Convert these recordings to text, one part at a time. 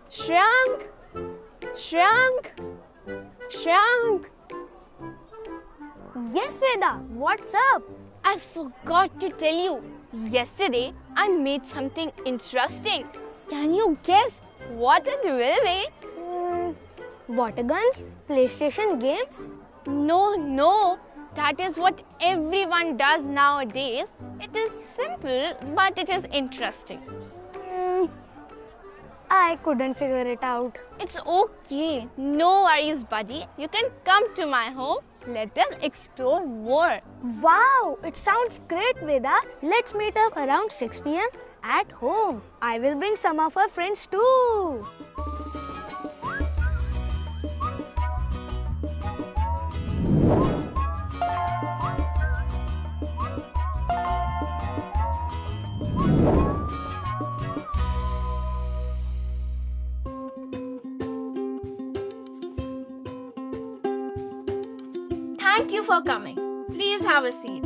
Shrank! Shrank! Shrank! Yes, Veda, what's up? I forgot to tell you. Yesterday, I made something interesting. Can you guess what it will be? Water guns? PlayStation games? No. That is what everyone does nowadays. It is simple, but it is interesting. I couldn't figure it out. It's okay. No worries, buddy. You can come to my home. Let us explore more. Wow, it sounds great, Veda. Let's meet up around 6 p.m. at home. I will bring some of our friends too. Thank you for coming. Please have a seat.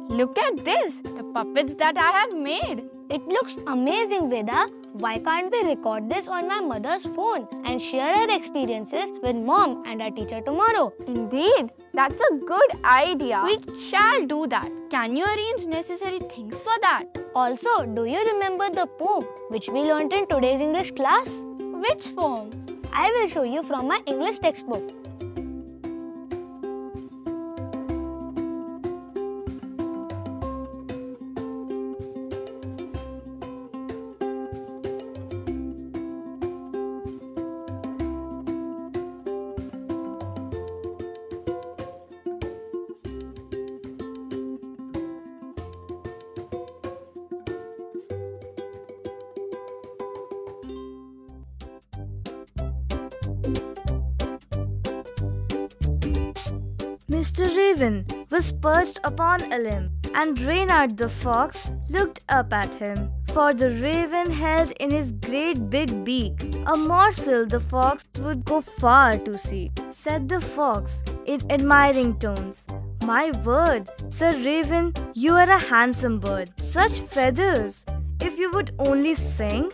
Look at this, the puppets that I have made. It looks amazing, Veda. Why can't we record this on my mother's phone and share our experiences with mom and our teacher tomorrow? Indeed, that's a good idea. We shall do that. Can you arrange necessary things for that? Also, do you remember the poem which we learnt in today's English class? Which poem? I will show you from my English textbook. Mr. Raven was perched upon a limb, and Reynard the fox looked up at him. For the raven held in his great big beak a morsel the fox would go far to seek. Said the fox in admiring tones, "My word, Sir Raven, you are a handsome bird. Such feathers! If you would only sing,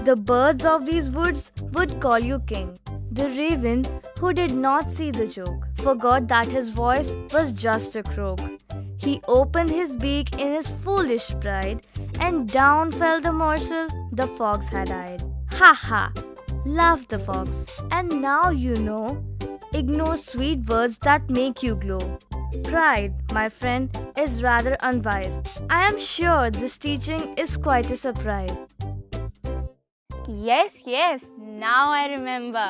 the birds of these woods would call you king." The raven, who did not see the joke, forgot that his voice was just a croak. He opened his beak in his foolish pride, and down fell the morsel the fox had eyed. "Ha ha!" laughed the fox. "And now you know, ignore sweet words that make you glow. Pride, my friend, is rather unwise. I am sure this teaching is quite a surprise." Yes, now I remember.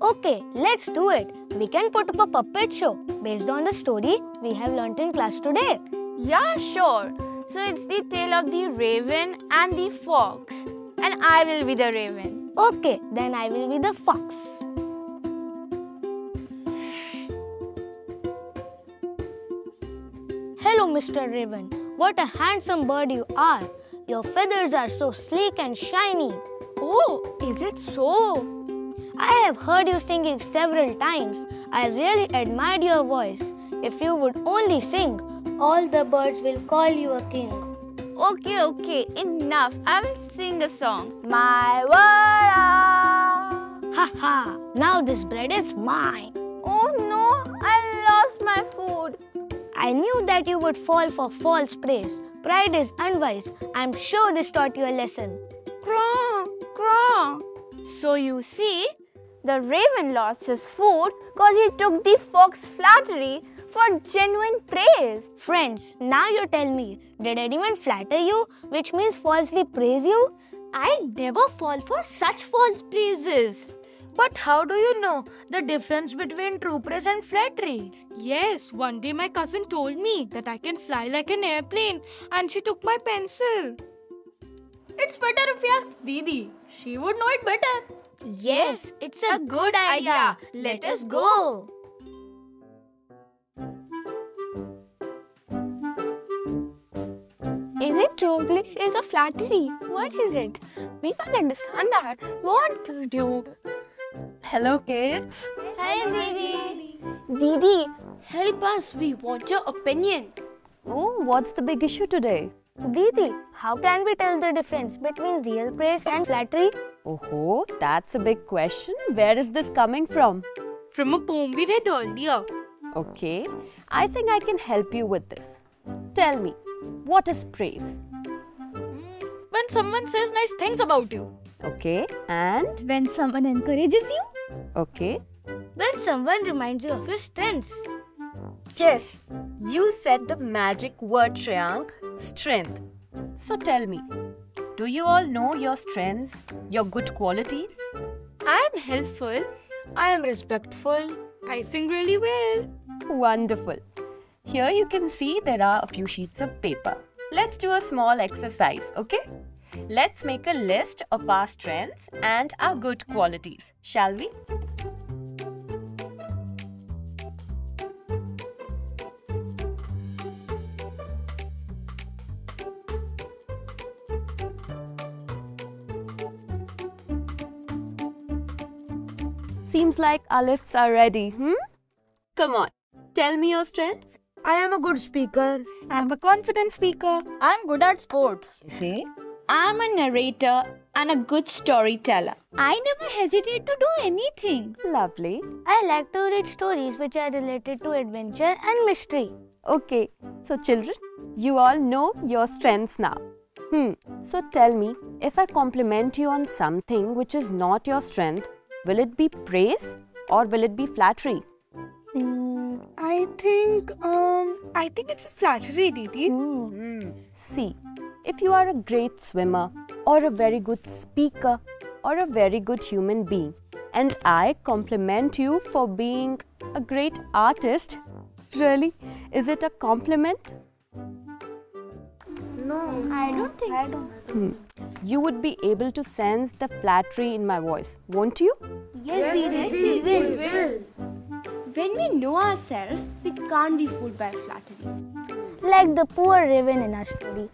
Okay, let's do it. We can put up a puppet show based on the story we have learnt in class today. Yeah, sure. So it's the tale of the raven and the fox. And I will be the raven. Okay, then I will be the fox. Hello, Mr. Raven. What a handsome bird you are. Your feathers are so sleek and shiny. Oh, is it so? I have heard you singing several times. I really admired your voice. If you would only sing, all the birds will call you a king. Okay, enough. I will sing a song. My wara. Ha ha, now this bread is mine. Oh no, I lost my food. I knew that you would fall for false praise. Pride is unwise. I'm sure this taught you a lesson. Craw. So you see, the raven lost his food because he took the fox flattery for genuine praise. Friends, now you tell me, did anyone flatter you, which means falsely praise you? I never fall for such false praises. But how do you know the difference between true praise and flattery? Yes, one day my cousin told me that I can fly like an airplane and she took my pencil. It's better if we ask Didi. She would know it better. Yes, it's a good idea. Let us go. truly is a flattery. What is it? We can't understand that. What does it do? Hello, kids. Hi, Didi. Didi, help us. We want your opinion. Oh, what's the big issue today? Didi, how can we tell the difference between real praise and flattery? Oh, that's a big question. Where is this coming from? From a poem we read earlier. Okay, I think I can help you with this. Tell me, what is praise? When someone says nice things about you. Okay, and? When someone encourages you? Okay. When someone reminds you of your strengths. Yes, you said the magic word, Shreyank, strength. So tell me, do you all know your strengths, your good qualities? I am helpful. I am respectful. I sing really well. Wonderful. Here you can see there are a few sheets of paper. Let's do a small exercise, okay? Let's make a list of our strengths and our good qualities, shall we? Seems like our lists are ready, Come on, tell me your strengths. I am a good speaker. I'm a confident speaker. I'm good at sports. Okay. I'm a narrator and a good storyteller. I never hesitate to do anything. Lovely. I like to read stories which are related to adventure and mystery. Okay, so children, you all know your strengths now. So tell me, if I compliment you on something which is not your strength, will it be praise or will it be flattery? I think it's a flattery, Didi. See, if you are a great swimmer or a very good speaker or a very good human being and I compliment you for being a great artist, really, is it a compliment? I don't think so. You would be able to sense the flattery in my voice, won't you? Yes, we will. When we know ourselves, we can't be fooled by flattery. Like the poor raven in our story.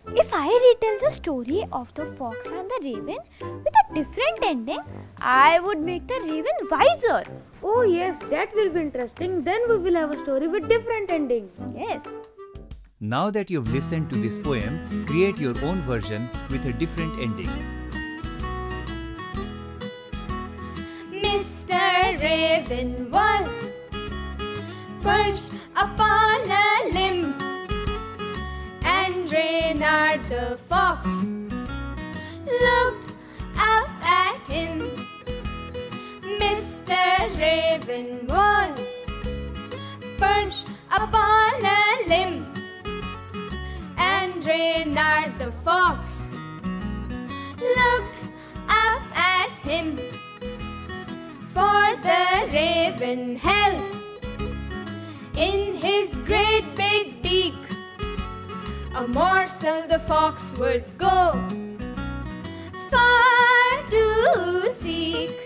If I retell the story of the fox and the raven with a different ending, I would make the raven wiser. Oh yes, that will be interesting. Then we will have a story with different ending. Yes. Now that you've listened to this poem, create your own version with a different ending. Mr. Raven was perched upon a limb, and Reynard the fox looked up at him. Mr. Raven was perched upon a limb, and Reynard the fox looked up at him. For the raven held in his great big beak a morsel the fox would go far to seek.